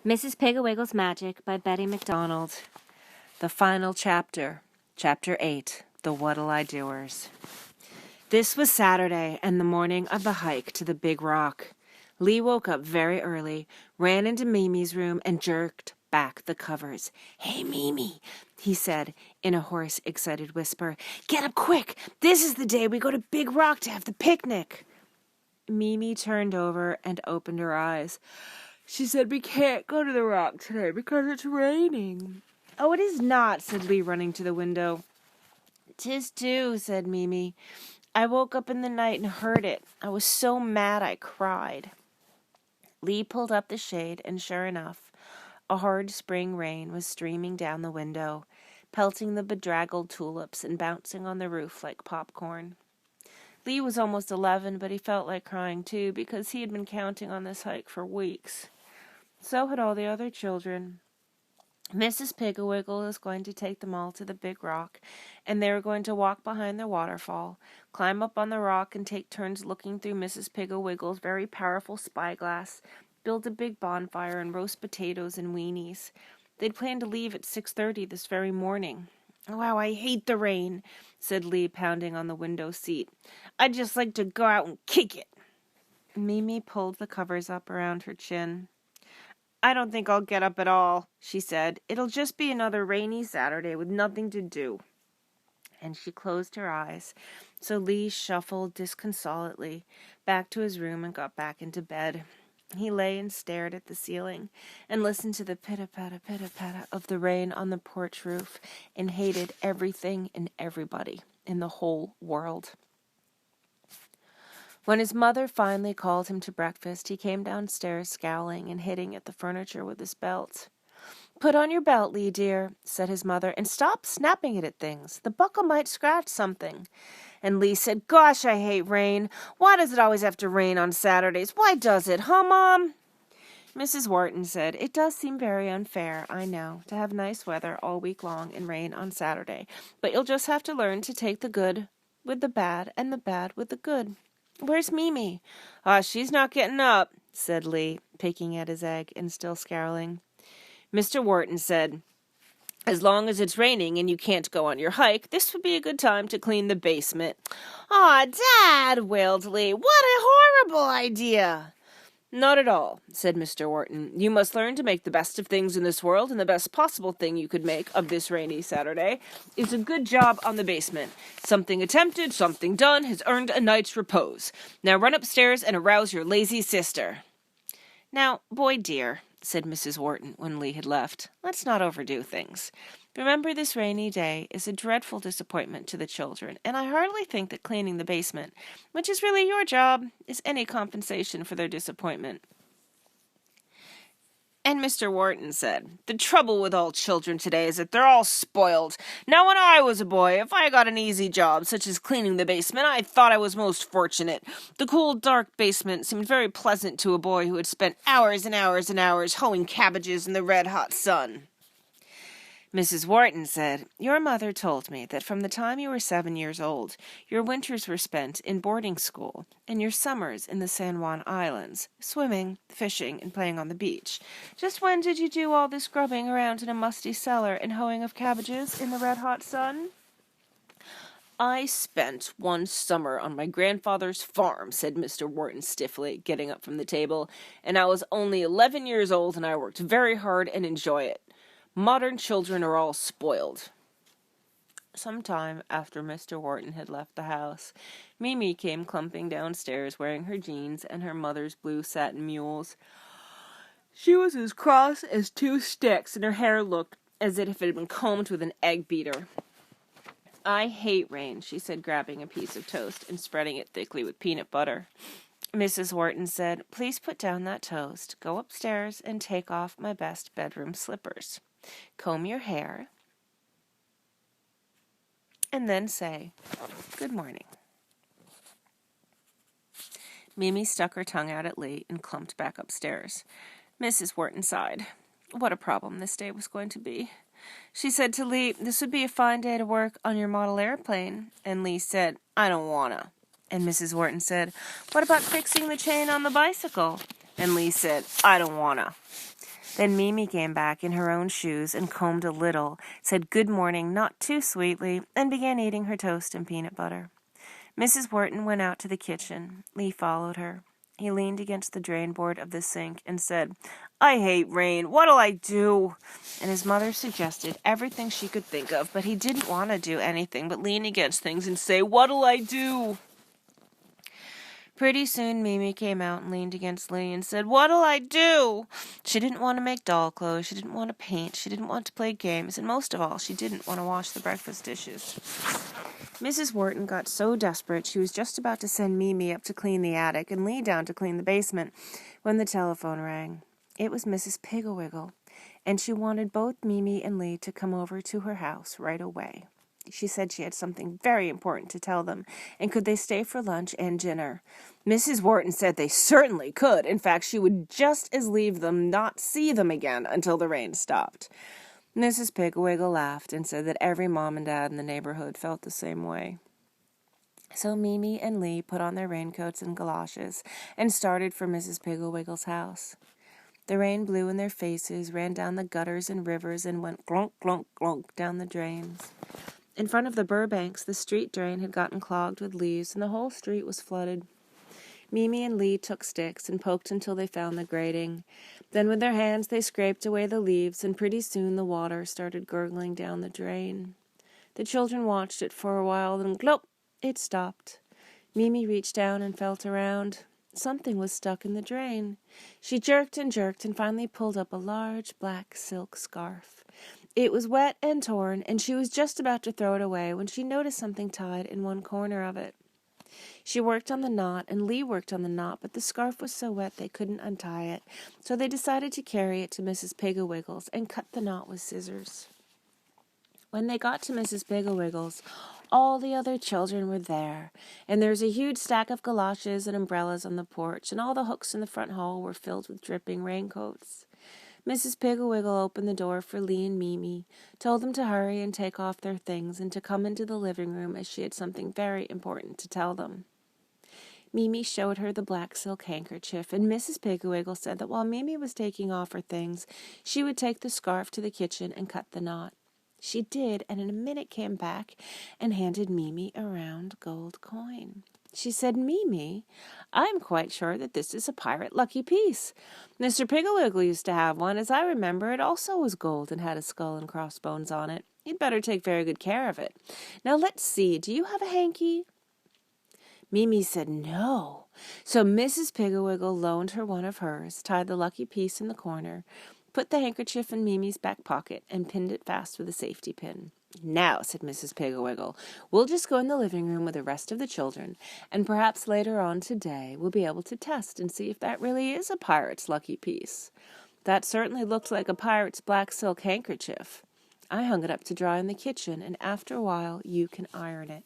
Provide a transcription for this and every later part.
Mrs. Pigglewiggle's Magic by Betty MacDonald. The final chapter, Chapter 8, The What'll-I-Doers. This was Saturday and the morning of the hike to the big rock. Lee woke up very early, ran into Mimi's room, and jerked back the covers. "Hey, Mimi," he said in a hoarse, excited whisper. "Get up quick! This is the day we go to Big Rock to have the picnic." Mimi turned over and opened her eyes. She said, "We can't go to the rock today because it's raining." "Oh, it is not," said Lee, running to the window. "'Tis too," said Mimi. "I woke up in the night and heard it. I was so mad I cried." Lee pulled up the shade, and sure enough, a hard spring rain was streaming down the window, pelting the bedraggled tulips and bouncing on the roof like popcorn. Lee was almost 11, but he felt like crying too because he had been counting on this hike for weeks. So had all the other children. Mrs. Pigglewiggle was going to take them all to the big rock, and they were going to walk behind the waterfall, climb up on the rock, and take turns looking through Mrs. Pigglewiggle's very powerful spyglass, build a big bonfire, and roast potatoes and weenies. They'd planned to leave at 6:30 this very morning. "Wow, I hate the rain," said Lee, pounding on the window seat. "I'd just like to go out and kick it." Mimi pulled the covers up around her chin. "I don't think I'll get up at all," she said. "It'll just be another rainy Saturday with nothing to do." And she closed her eyes. So Lee shuffled disconsolately back to his room and got back into bed. He lay and stared at the ceiling and listened to the pitter-patter, pitter-patter of the rain on the porch roof and hated everything and everybody in the whole world. When his mother finally called him to breakfast, he came downstairs scowling and hitting at the furniture with his belt. "Put on your belt, Lee, dear," said his mother, "and stop snapping it at things. The buckle might scratch something." And Lee said, "Gosh, I hate rain. Why does it always have to rain on Saturdays? Why does it, huh, Mom?" Mrs. Wharton said, "It does seem very unfair, I know, to have nice weather all week long and rain on Saturday. But you'll just have to learn to take the good with the bad and the bad with the good. Where's Mimi?" She's not getting up," said Lee, picking at his egg and still scowling. Mr. Wharton said, "As long as it's raining and you can't go on your hike, this would be a good time to clean the basement." "Aw, Dad," wailed Lee, "what a horrible idea." "Not at all," said Mr. Wharton. "You must learn to make the best of things in this world, and the best possible thing you could make of this rainy Saturday is a good job on the basement. Something attempted, something done, has earned a night's repose. Now run upstairs and arouse your lazy sister." "Now, boy dear," said Mrs. Wharton when Lee had left, "let's not overdo things. Remember, this rainy day is a dreadful disappointment to the children, and I hardly think that cleaning the basement, which is really your job, is any compensation for their disappointment." And Mr. Wharton said, "The trouble with all children today is that they're all spoiled. Now, when I was a boy, if I got an easy job, such as cleaning the basement, I thought I was most fortunate. The cool, dark basement seemed very pleasant to a boy who had spent hours and hours and hours hoeing cabbages in the red-hot sun." Mrs. Wharton said, "Your mother told me that from the time you were 7 years old, your winters were spent in boarding school, and your summers in the San Juan Islands, swimming, fishing, and playing on the beach. Just when did you do all this grubbing around in a musty cellar and hoeing of cabbages in the red-hot sun?" "I spent one summer on my grandfather's farm," said Mr. Wharton stiffly, getting up from the table, "and I was only 11 years old, and I worked very hard and enjoy it. Modern children are all spoiled." Some time after Mr. Wharton had left the house, Mimi came clumping downstairs wearing her jeans and her mother's blue satin mules. She was as cross as two sticks, and her hair looked as if it had been combed with an egg beater. "I hate rain," she said, grabbing a piece of toast and spreading it thickly with peanut butter. Mrs. Wharton said, "Please put down that toast, go upstairs, and take off my best bedroom slippers. Comb your hair, and then say, 'Good morning.'" Mimi stuck her tongue out at Lee and clumped back upstairs. Mrs. Wharton sighed. What a problem this day was going to be. She said to Lee, "This would be a fine day to work on your model airplane." And Lee said, "I don't wanna." And Mrs. Wharton said, "What about fixing the chain on the bicycle?" And Lee said, "I don't wanna." Then Mimi came back in her own shoes and combed a little, said good morning not too sweetly, and began eating her toast and peanut butter. Mrs. Wharton went out to the kitchen. Lee followed her. He leaned against the drain board of the sink and said, "I hate rain. What'll I do?" And his mother suggested everything she could think of, but he didn't want to do anything but lean against things and say, "What'll I do?" Pretty soon Mimi came out and leaned against Lee and said, "What'll I do?" She didn't want to make doll clothes, she didn't want to paint, she didn't want to play games, and most of all, she didn't want to wash the breakfast dishes. Mrs. Wharton got so desperate she was just about to send Mimi up to clean the attic and Lee down to clean the basement when the telephone rang. It was Mrs. Pigglewiggle, and she wanted both Mimi and Lee to come over to her house right away. She said she had something very important to tell them, and could they stay for lunch and dinner? Mrs. Wharton said they certainly could. In fact, she would just as leave them not see them again until the rain stopped. Mrs. Pigglewiggle laughed and said that every mom and dad in the neighborhood felt the same way. So Mimi and Lee put on their raincoats and galoshes and started for Mrs. Pigglewiggle's house. The rain blew in their faces, ran down the gutters and rivers, and went glunk, glunk, glunk down the drains. In front of the Burbanks, the street drain had gotten clogged with leaves, and the whole street was flooded. Mimi and Lee took sticks and poked until they found the grating. Then with their hands they scraped away the leaves, and pretty soon the water started gurgling down the drain. The children watched it for a while, then glop, it stopped. Mimi reached down and felt around. Something was stuck in the drain. She jerked and finally pulled up a large black silk scarf. It was wet and torn, and she was just about to throw it away when she noticed something tied in one corner of it. She worked on the knot, and Lee worked on the knot, but the scarf was so wet they couldn't untie it, so they decided to carry it to Mrs. Pigglewiggle's and cut the knot with scissors. When they got to Mrs. Pigglewiggle's, all the other children were there, and there was a huge stack of galoshes and umbrellas on the porch, and all the hooks in the front hall were filled with dripping raincoats. Mrs. Pigglewiggle opened the door for Lee and Mimi, told them to hurry and take off their things, and to come into the living room as she had something very important to tell them. Mimi showed her the black silk handkerchief, and Mrs. Pigglewiggle said that while Mimi was taking off her things, she would take the scarf to the kitchen and cut the knot. She did, and in a minute came back and handed Mimi a round gold coin. She said, "Mimi, I'm quite sure that this is a pirate lucky piece. Mr. Pigglewiggle used to have one. As I remember, it also was gold and had a skull and crossbones on it. You'd better take very good care of it. Now let's see, do you have a hanky?" Mimi said no. So Mrs. Pigglewiggle loaned her one of hers, tied the lucky piece in the corner, put the handkerchief in Mimi's back pocket, and pinned it fast with a safety pin. "Now," said Mrs. Pigglewiggle, "we'll just go in the living room with the rest of the children, and perhaps later on today we'll be able to test and see if that really is a pirate's lucky piece. That certainly looked like a pirate's black silk handkerchief. I hung it up to dry in the kitchen, and after a while you can iron it."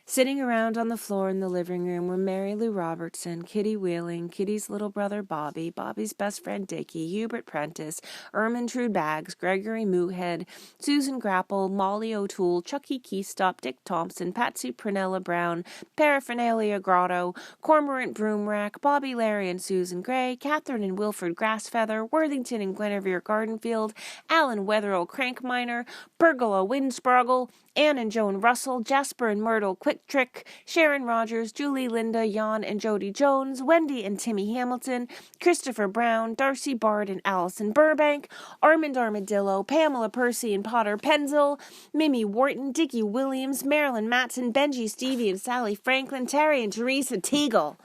Sitting around on the floor in the living room were Mary Lou Robertson, Kitty Wheeling, Kitty's little brother Bobby, Bobby's best friend Dickie, Hubert Prentice, Ermintrude Baggs, Gregory Moohead, Susan Grapple, Molly O'Toole, Chucky Keystop, Dick Thompson, Patsy Prunella Brown, Paraphernalia Grotto, Cormorant Broomrack, Bobby Larry and Susan Gray, Catherine and Wilfred Grassfeather, Worthington and Guinevere Gardenfield, Alan Wetherell Crankminer, Pergola Windsproggle, Anne and Joan Russell, Jasper and Myrtle Quick Trick, Sharon Rogers, Julie Linda, Jan and Jody Jones, Wendy and Timmy Hamilton, Christopher Brown, Darcy Bard and Allison Burbank, Armand Armadillo, Pamela Percy and Potter Penzill, Mimi Wharton, Dickie Williams, Marilyn Matson, Benji Stevie and Sally Franklin, Terry and Teresa Teagle.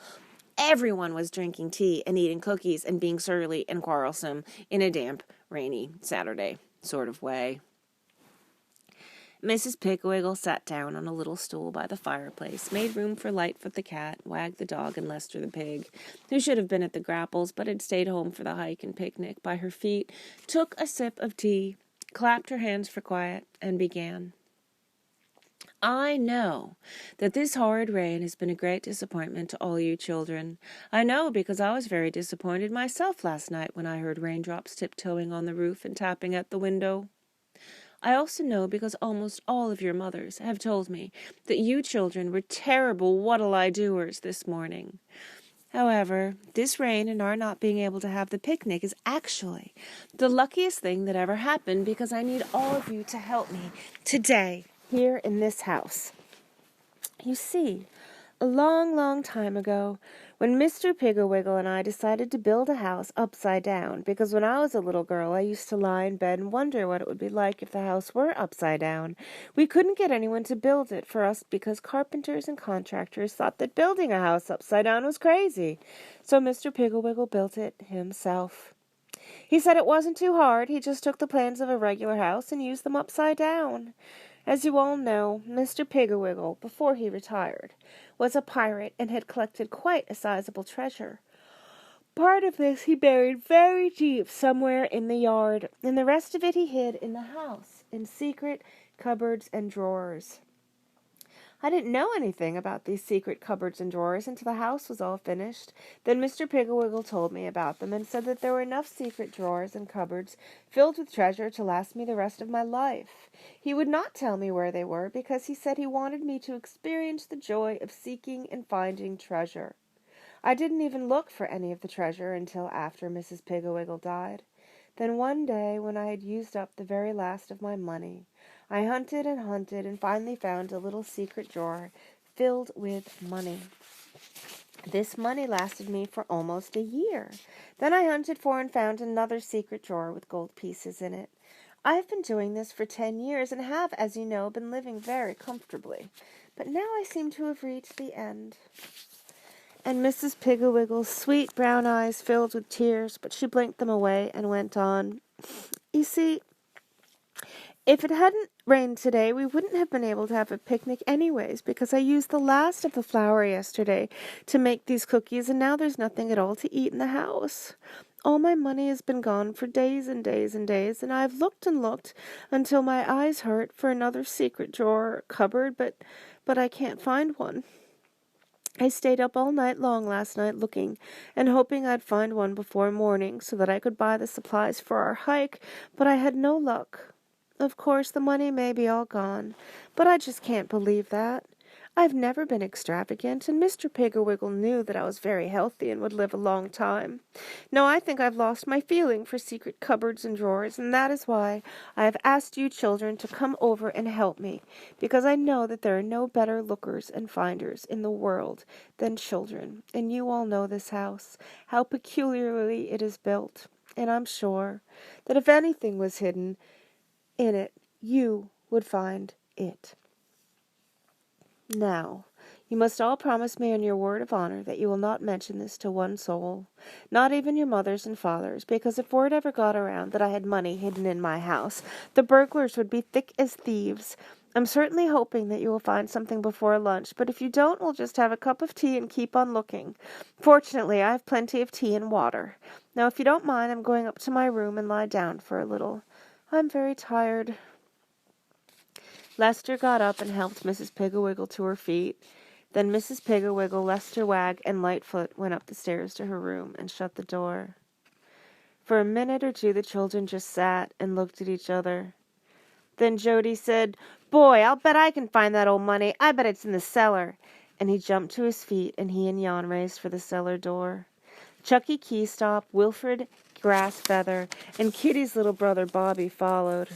Everyone was drinking tea and eating cookies and being surly and quarrelsome in a damp, rainy Saturday sort of way. Mrs. Pigglewiggle sat down on a little stool by the fireplace, made room for Lightfoot the cat, Wag the dog, and Lester the pig, who should have been at the Grapples but had stayed home for the hike and picnic by her feet, took a sip of tea, clapped her hands for quiet, and began. "I know that this horrid rain has been a great disappointment to all you children. I know because I was very disappointed myself last night when I heard raindrops tiptoeing on the roof and tapping at the window. I also know because almost all of your mothers have told me that you children were terrible what'll-I-doers this morning. However, this rain and our not being able to have the picnic is actually the luckiest thing that ever happened because I need all of you to help me today here in this house. You see, a long, long time ago, when Mr. Pigglewiggle and I decided to build a house upside down, because when I was a little girl I used to lie in bed and wonder what it would be like if the house were upside down. We couldn't get anyone to build it for us because carpenters and contractors thought that building a house upside down was crazy. So Mr. Pigglewiggle built it himself. He said it wasn't too hard. He just took the plans of a regular house and used them upside down. As you all know, Mr. Pigglewiggle, before he retired, was a pirate and had collected quite a sizable treasure. Part of this he buried very deep somewhere in the yard, and the rest of it he hid in the house, in secret cupboards and drawers. I didn't know anything about these secret cupboards and drawers until the house was all finished. Then Mr. Pigglewiggle told me about them and said that there were enough secret drawers and cupboards filled with treasure to last me the rest of my life. He would not tell me where they were because he said he wanted me to experience the joy of seeking and finding treasure. I didn't even look for any of the treasure until after Mrs. Pigglewiggle died. Then one day, when I had used up the very last of my money, I hunted and finally found a little secret drawer filled with money. This money lasted me for almost a year. Then I hunted for and found another secret drawer with gold pieces in it. I have been doing this for 10 years and have, as you know, been living very comfortably. But now I seem to have reached the end. And Mrs. Pigglewiggle's sweet brown eyes filled with tears, but she blinked them away and went on. You see, if it hadn't rained today, we wouldn't have been able to have a picnic anyways, because I used the last of the flour yesterday to make these cookies, and now there's nothing at all to eat in the house. All my money has been gone for days and days and days, and I've looked and looked until my eyes hurt for another secret drawer or cupboard, but I can't find one. I stayed up all night long last night looking and hoping I'd find one before morning so that I could buy the supplies for our hike, but I had no luck. Of course, the money may be all gone, but I just can't believe that. I've never been extravagant, and Mr. Pigglewiggle knew that I was very healthy and would live a long time. No, I think I've lost my feeling for secret cupboards and drawers, and that is why I have asked you children to come over and help me, because I know that there are no better lookers and finders in the world than children, and you all know this house, how peculiarly it is built, and I'm sure that if anything was hidden in it, you would find it. Now, you must all promise me on your word of honor that you will not mention this to one soul, not even your mothers and fathers, because if word ever got around that I had money hidden in my house, the burglars would be thick as thieves. I'm certainly hoping that you will find something before lunch, but if you don't, we'll just have a cup of tea and keep on looking. Fortunately, I have plenty of tea and water. Now, if you don't mind, I'm going up to my room and lie down for a little. I'm very tired. Lester got up and helped Mrs. Pigglewiggle to her feet. Then Mrs. Pigglewiggle, Lester Wag, and Lightfoot went up the stairs to her room and shut the door. For a minute or two the children just sat and looked at each other. Then Jody said, "Boy, I'll bet I can find that old money. I bet it's in the cellar." And he jumped to his feet, and he and Jan raced for the cellar door. Chucky Keystop, Wilfred Grassfeather, and Kitty's little brother Bobby followed.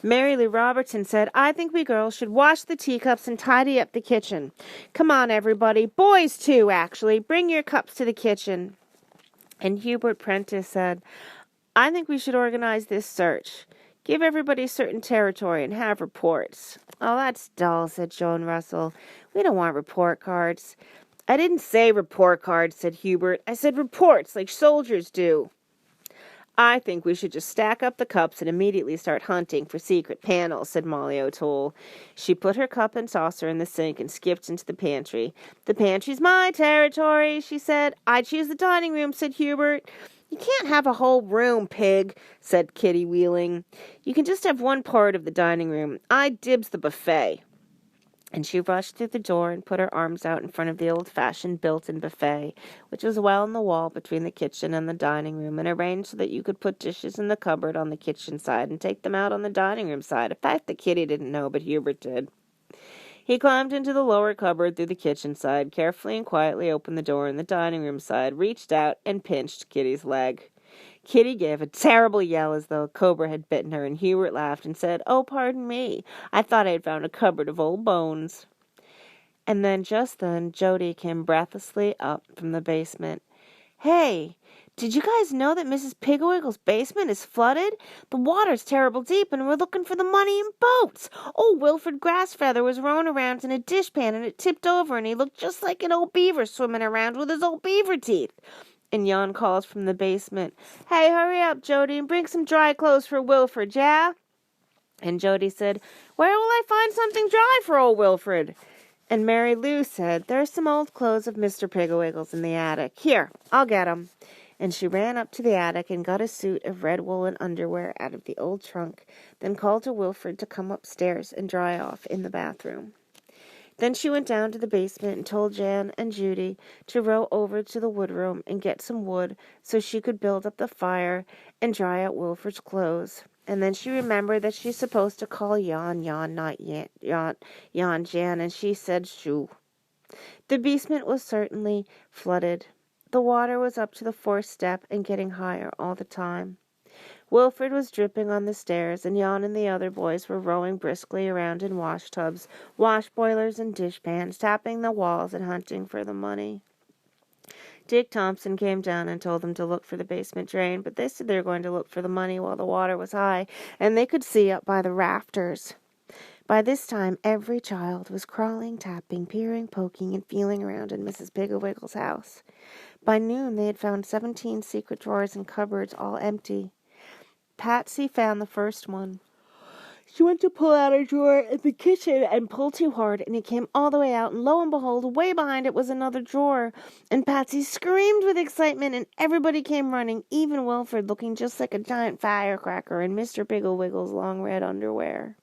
Mary Lou Robertson said, "I think we girls should wash the teacups and tidy up the kitchen. Come on, everybody. Boys, too, actually. Bring your cups to the kitchen." And Hubert Prentice said, "I think we should organize this search. Give everybody a certain territory and have reports." "Oh, that's dull," said Joan Russell. "We don't want report cards." "I didn't say report cards," said Hubert. "I said reports, like soldiers do." "I think we should just stack up the cups and immediately start hunting for secret panels," said Molly O'Toole. She put her cup and saucer in the sink and skipped into the pantry. "The pantry's my territory," she said. "I choose the dining room," said Hubert. "You can't have a whole room, Pig," said Kitty, wheeling. "You can just have one part of the dining room. I dibs the buffet." And she rushed through the door and put her arms out in front of the old-fashioned built-in buffet, which was well in the wall between the kitchen and the dining room, and arranged so that you could put dishes in the cupboard on the kitchen side and take them out on the dining room side, a fact that Kitty didn't know, but Hubert did. He climbed into the lower cupboard through the kitchen side, carefully and quietly opened the door in the dining room side, reached out, and pinched Kitty's leg. Kitty gave a terrible yell as though a cobra had bitten her, and Hubert laughed and said, "Oh, pardon me. I thought I had found a cupboard of old bones." And then, just then, Jody came breathlessly up from the basement. "Hey, did you guys know that Mrs. Pigglewiggle's basement is flooded? The water's terrible deep, and we're looking for the money in boats. Old Wilfred Grassfeather was rowing around in a dishpan, and it tipped over, and he looked just like an old beaver swimming around with his old beaver teeth." And Jan calls from the basement, "Hey, hurry up, Jody, and bring some dry clothes for Wilfred, yeah?" And Jody said, "Where will I find something dry for old Wilfred?" And Mary Lou said, "There's some old clothes of Mr. Pigglewiggle's in the attic. Here, I'll get 'em." And she ran up to the attic and got a suit of red woolen underwear out of the old trunk, then called to Wilfred to come upstairs and dry off in the bathroom. Then she went down to the basement and told Jan and Judy to row over to the woodroom and get some wood so she could build up the fire and dry out Wilfred's clothes. And then she remembered that she's supposed to call Jan, not Jan, and she said shoo. The basement was certainly flooded. The water was up to the fourth step and getting higher all the time. Wilfred was dripping on the stairs, and Jan and the other boys were rowing briskly around in wash tubs, wash boilers, and dishpans, tapping the walls and hunting for the money. Dick Thompson came down and told them to look for the basement drain, but they said they were going to look for the money while the water was high, and they could see up by the rafters. By this time, every child was crawling, tapping, peering, poking, and feeling around in Mrs. Pigglewiggle's house. By noon, they had found 17 secret drawers and cupboards, all empty. Patsy found the first one. She went to pull out a drawer in the kitchen and pulled too hard, and it came all the way out, and lo and behold, way behind it was another drawer. And Patsy screamed with excitement, and everybody came running, even Wilfred, looking just like a giant firecracker in Mr. Pigglewiggle's long red underwear.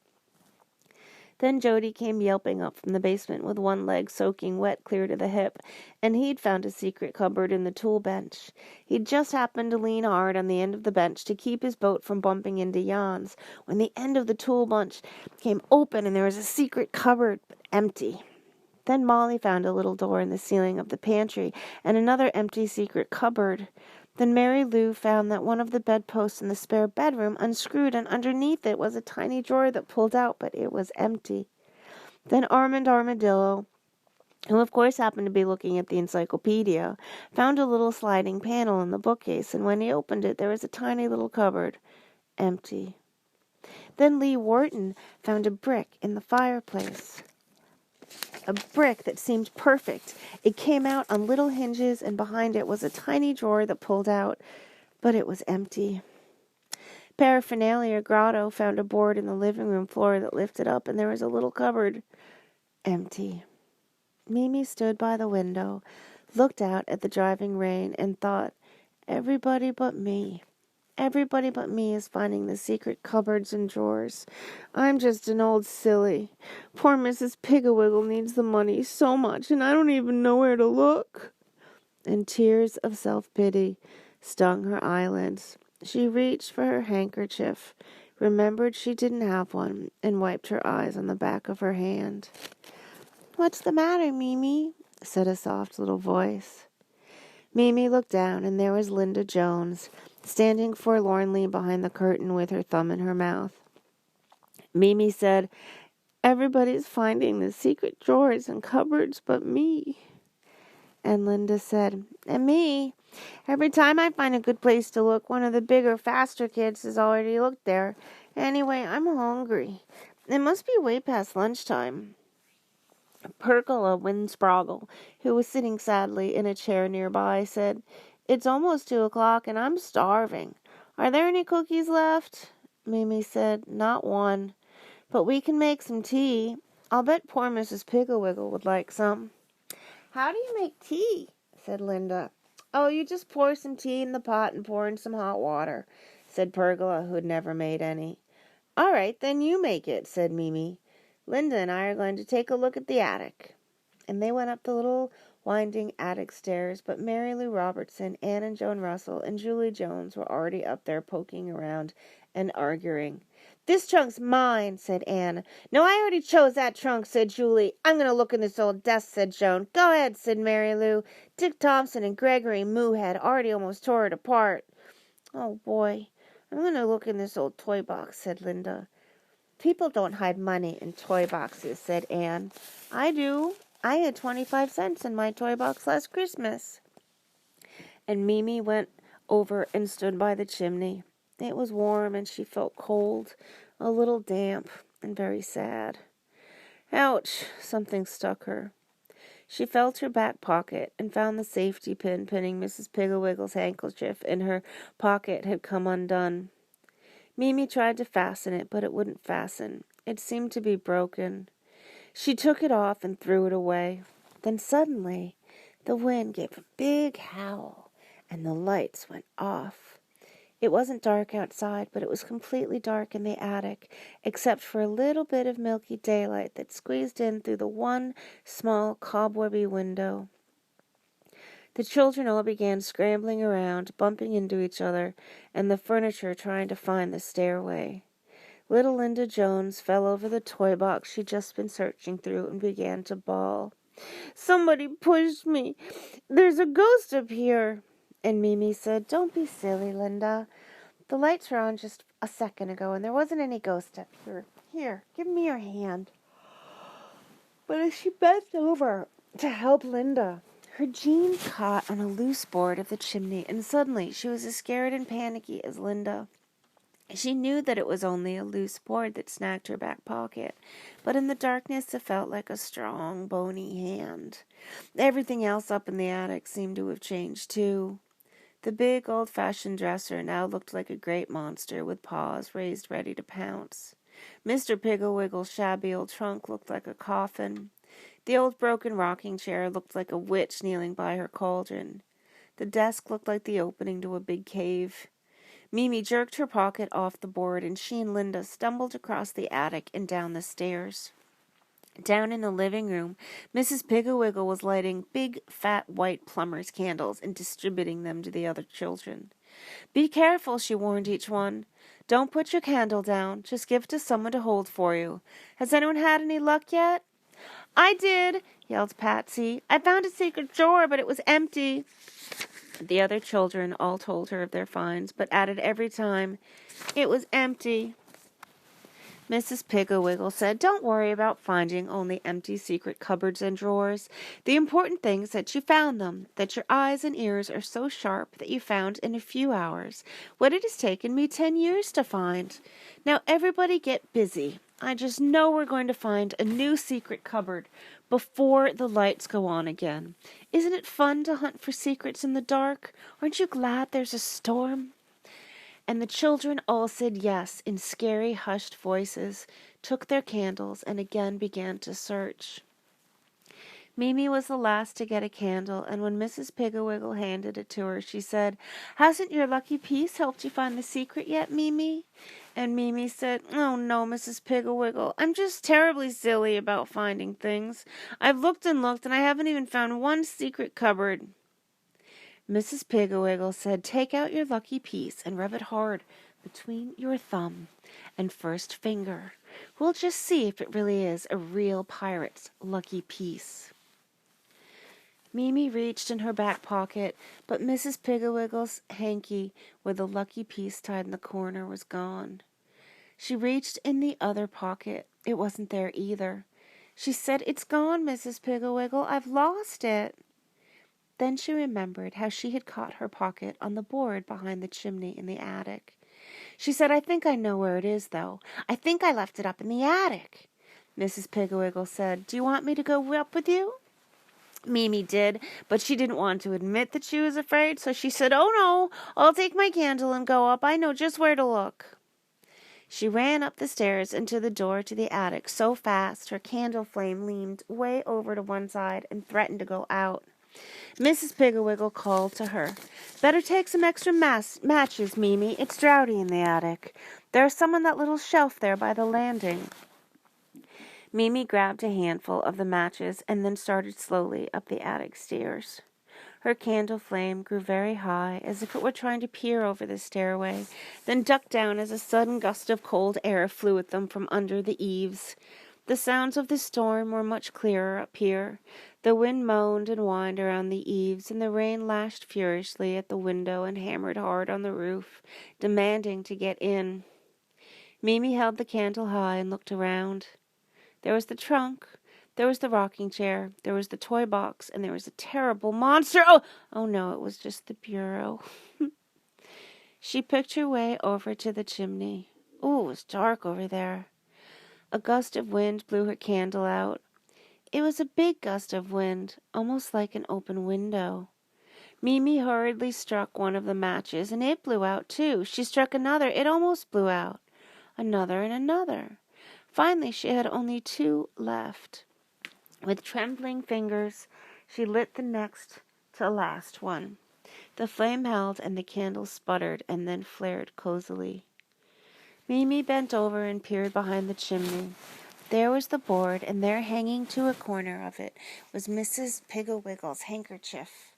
Then Jody came yelping up from the basement with one leg soaking wet clear to the hip, and he'd found a secret cupboard in the tool bench. He'd just happened to lean hard on the end of the bench to keep his boat from bumping into Jan's, when the end of the tool bench came open and there was a secret cupboard, but empty. Then Molly found a little door in the ceiling of the pantry and another empty secret cupboard. Then Mary Lou found that one of the bedposts in the spare bedroom unscrewed, and underneath it was a tiny drawer that pulled out, but it was empty. Then Armand Armadillo, who of course happened to be looking at the encyclopedia, found a little sliding panel in the bookcase, and when he opened it, there was a tiny little cupboard, empty. Then Lee Wharton found a brick in the fireplace. A brick that seemed perfect. It came out on little hinges, and behind it was a tiny drawer that pulled out, but it was empty. Paraphernalia Grotto found a board in the living room floor that lifted up, and there was a little cupboard, empty. Mimi stood by the window, looked out at the driving rain, and thought, everybody but me is finding the secret cupboards and drawers. I'm just an old silly. Poor Mrs. Pigglewiggle needs the money so much, and I don't even know where to look." And tears of self-pity stung her eyelids. She reached for her handkerchief, remembered she didn't have one, and wiped her eyes on the back of her hand. "What's the matter, Mimi?" said a soft little voice. Mimi looked down, and there was Linda Jones, standing forlornly behind the curtain with her thumb in her mouth. Mimi said, "Everybody's finding the secret drawers and cupboards but me." And Linda said, "And me. Every time I find a good place to look, one of the bigger, faster kids has already looked there. Anyway, I'm hungry. It must be way past lunchtime." Pergola Winsproggle, who was sitting sadly in a chair nearby, said, "It's almost 2:00, and I'm starving. Are there any cookies left?" Mimi said, "Not one. But we can make some tea. I'll bet poor Mrs. Pigglewiggle would like some." "How do you make tea?" said Linda. "Oh, you just pour some tea in the pot and pour in some hot water," said Pergola, who had never made any. "All right, then you make it," said Mimi. "Linda and I are going to take a look at the attic." And they went up the little winding attic stairs, but Mary Lou Robertson, Anne and Joan Russell, and Julie Jones were already up there poking around and arguing. "This trunk's mine," said Anne. "No, I already chose that trunk," said Julie. "I'm going to look in this old desk," said Joan. "Go ahead," said Mary Lou. Dick Thompson and Gregory Moo had already almost tore it apart. "Oh, boy, I'm going to look in this old toy box," said Linda. "People don't hide money in toy boxes," said Anne. "I do. I had 25 cents in my toy box last Christmas." And Mimi went over and stood by the chimney. It was warm and she felt cold, a little damp, and very sad. Ouch! Something stuck her. She felt her back pocket and found the safety pin pinning Mrs. Pigglewiggle's handkerchief in her pocket had come undone. Mimi tried to fasten it, but it wouldn't fasten. It seemed to be broken. She took it off and threw it away. Then suddenly, the wind gave a big howl, and the lights went off. It wasn't dark outside, but it was completely dark in the attic, except for a little bit of milky daylight that squeezed in through the one small cobwebby window. The children all began scrambling around, bumping into each other, and the furniture trying to find the stairway. Little Linda Jones fell over the toy box she'd just been searching through and began to bawl. "Somebody pushed me. There's a ghost up here." And Mimi said, "Don't be silly, Linda. The lights were on just a second ago, and there wasn't any ghost up here. Here, give me your hand." But as she bent over to help Linda, her jean caught on a loose board of the chimney, and suddenly she was as scared and panicky as Linda. She knew that it was only a loose board that snagged her back pocket, but in the darkness it felt like a strong, bony hand. Everything else up in the attic seemed to have changed too. The big, old-fashioned dresser now looked like a great monster with paws raised ready to pounce. Mr. Pigglewiggle's shabby old trunk looked like a coffin. The old broken rocking chair looked like a witch kneeling by her cauldron. The desk looked like the opening to a big cave. Mimi jerked her pocket off the board, and she and Linda stumbled across the attic and down the stairs. Down in the living room, Mrs. Pigglewiggle was lighting big, fat, white plumber's candles and distributing them to the other children. "Be careful," she warned each one. "Don't put your candle down. Just give it to someone to hold for you. Has anyone had any luck yet?" "I did," yelled Patsy. "I found a secret drawer, but it was empty." The other children all told her of their finds, but added every time, "It was empty." Mrs. Pigglewiggle said, "Don't worry about finding only empty secret cupboards and drawers. The important thing is that you found them, that your eyes and ears are so sharp that you found in a few hours what it has taken me 10 years to find. Now everybody get busy. I just know we're going to find a new secret cupboard before the lights go on again. Isn't it fun to hunt for secrets in the dark? Aren't you glad there's a storm?" And the children all said yes in scary, hushed voices, took their candles, and again began to search. Mimi was the last to get a candle, and when Mrs. Pigglewiggle handed it to her, she said, "Hasn't your lucky piece helped you find the secret yet, Mimi?" And Mimi said, "Oh, no, Mrs. Pigglewiggle. I'm just terribly silly about finding things. I've looked and looked, and I haven't even found one secret cupboard." Mrs. Pigglewiggle said, "Take out your lucky piece and rub it hard between your thumb and first finger. We'll just see if it really is a real pirate's lucky piece." Mimi reached in her back pocket, but Mrs. Pigglewiggle's hanky, where the lucky piece tied in the corner, was gone. She reached in the other pocket. It wasn't there either. She said, "It's gone, Mrs. Pigglewiggle. I've lost it." Then she remembered how she had caught her pocket on the board behind the chimney in the attic. She said, "I think I know where it is, though. I think I left it up in the attic." Mrs. Pigglewiggle said, "Do you want me to go up with you?" Mimi did, but she didn't want to admit that she was afraid, so she said, "Oh, no, I'll take my candle and go up. I know just where to look." She ran up the stairs and to the door to the attic so fast her candle flame leaned way over to one side and threatened to go out. Mrs. Pigglewiggle called to her, "Better take some extra matches, Mimi. It's draughty in the attic. There's some on that little shelf there by the landing." Mimi grabbed a handful of the matches and then started slowly up the attic stairs. Her candle flame grew very high, as if it were trying to peer over the stairway, then ducked down as a sudden gust of cold air flew at them from under the eaves. The sounds of the storm were much clearer up here. The wind moaned and whined around the eaves, and the rain lashed furiously at the window and hammered hard on the roof, demanding to get in. Mimi held the candle high and looked around. There was the trunk, there was the rocking chair, there was the toy box, and there was a terrible monster. Oh no, it was just the bureau. She picked her way over to the chimney. It was dark over there. A gust of wind blew her candle out. It was a big gust of wind, almost like an open window. Mimi hurriedly struck one of the matches, and it blew out too. She struck another. It almost blew out. Another and another. Finally, she had only 2 left. With trembling fingers, she lit the next to last one. The flame held, and the candle sputtered and then flared cozily. Mimi bent over and peered behind the chimney. There was the board, and there, hanging to a corner of it, was Mrs. Pigglewiggle's handkerchief.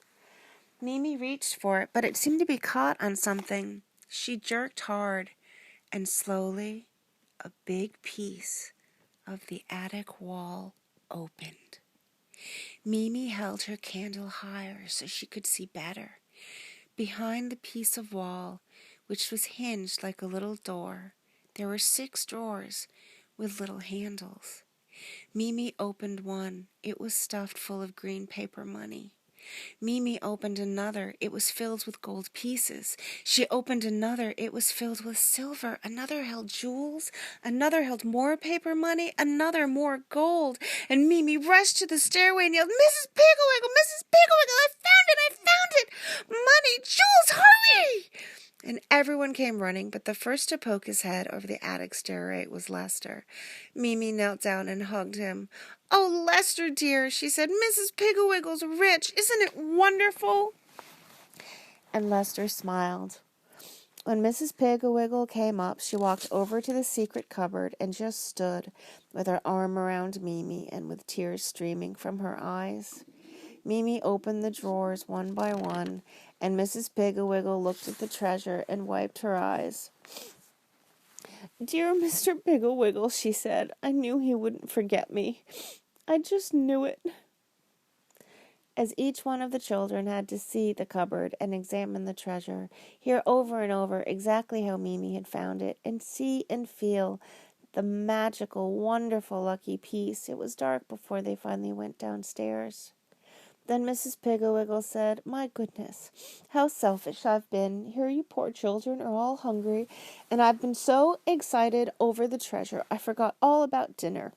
Mimi reached for it, but it seemed to be caught on something. She jerked hard, and slowly a big piece of the attic wall opened. Mimi held her candle higher so she could see better. Behind the piece of wall, which was hinged like a little door, there were 6 drawers with little handles. Mimi opened one. It was stuffed full of green paper money. Mimi opened another. It was filled with gold pieces. She opened another. It was filled with silver. Another held jewels. Another held more paper money. Another more gold. And Mimi rushed to the stairway and yelled, "Mrs. Pigglewiggle! Mrs. Pigglewiggle! I found it! I found it! Money! Jewels! Hurry!" And everyone came running, but the first to poke his head over the attic stairway was Lester. Mimi knelt down and hugged him. "Oh, Lester, dear," she said, "Mrs. Pigglewiggle's rich. Isn't it wonderful?" And Lester smiled. When Mrs. Pigglewiggle came up, she walked over to the secret cupboard and just stood with her arm around Mimi and with tears streaming from her eyes. Mimi opened the drawers one by one, and Mrs. Pigglewiggle looked at the treasure and wiped her eyes. "Dear Mr. Pigglewiggle," she said, "I knew he wouldn't forget me. I just knew it." As each one of the children had to see the cupboard and examine the treasure, hear over and over exactly how Mimi had found it, and see and feel the magical, wonderful, lucky piece, it was dark before they finally went downstairs. Then Mrs. Pigglewiggle said, "My goodness, how selfish I've been. Here you poor children are all hungry, and I've been so excited over the treasure I forgot all about dinner.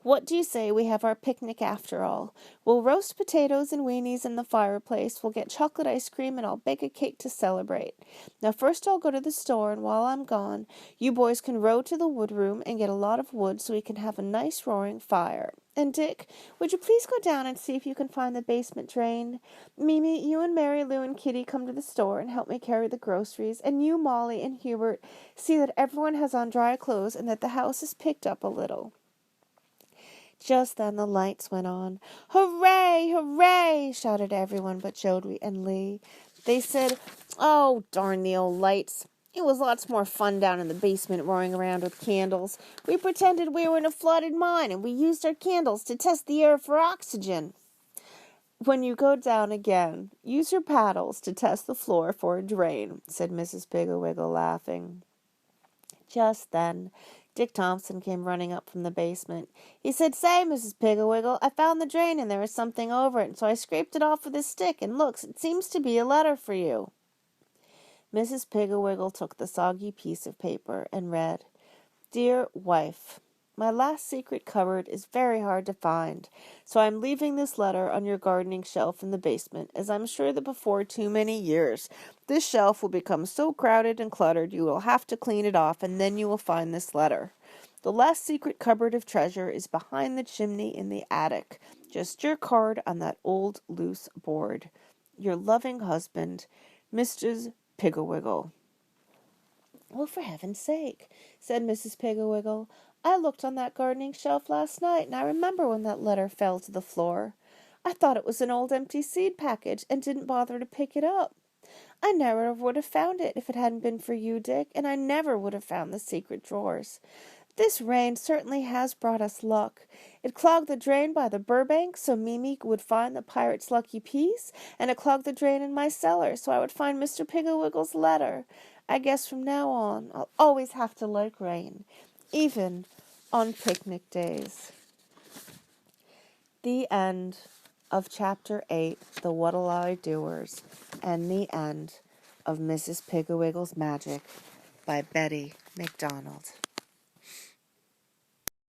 What do you say we have our picnic after all? We'll roast potatoes and weenies in the fireplace, we'll get chocolate ice cream, and I'll bake a cake to celebrate. Now first I'll go to the store, and while I'm gone, you boys can row to the wood room and get a lot of wood so we can have a nice roaring fire. And Dick, would you please go down and see if you can find the basement drain? Mimi, you and Mary Lou and Kitty come to the store and help me carry the groceries, and you, Molly, and Hubert, see that everyone has on dry clothes and that the house is picked up a little." Just then the lights went on. "Hooray! Hooray!" shouted everyone but Jody and Lee. They said, "Oh, darn the old lights. It was lots more fun down in the basement roaring around with candles. We pretended we were in a flooded mine, and we used our candles to test the air for oxygen." "When you go down again, use your paddles to test the floor for a drain," said Mrs. Pigglewiggle, laughing. Just then, Dick Thompson came running up from the basement. He said, "Say, Mrs. Pigglewiggle, I found the drain and there was something over it, and so I scraped it off with a stick, and looks, it seems to be a letter for you." Mrs. Pigglewiggle took the soggy piece of paper and read, "Dear wife, my last secret cupboard is very hard to find, so I am leaving this letter on your gardening shelf in the basement, as I am sure that before too many years this shelf will become so crowded and cluttered you will have to clean it off, and then you will find this letter. The last secret cupboard of treasure is behind the chimney in the attic. Just your card on that old loose board. Your loving husband, Mrs. Pigglewiggle." "Well, for heaven's sake," said Mrs. Pigglewiggle, I looked on that gardening shelf last night, and I remember when that letter fell to the floor. I thought it was an old empty seed package and didn't bother to pick it up. I never would have found it if it hadn't been for you, Dick, and I never would have found the secret drawers. This rain certainly has brought us luck. It clogged the drain by the Burbank so Mimi would find the pirate's lucky piece, and it clogged the drain in my cellar so I would find Mr. Pigglewiggle's letter. I guess from now on I'll always have to like rain, even on picnic days. The end of Chapter 8, The What'll I Doers, and the end of Mrs. Pigglewigle's Magic by Betty MacDonald.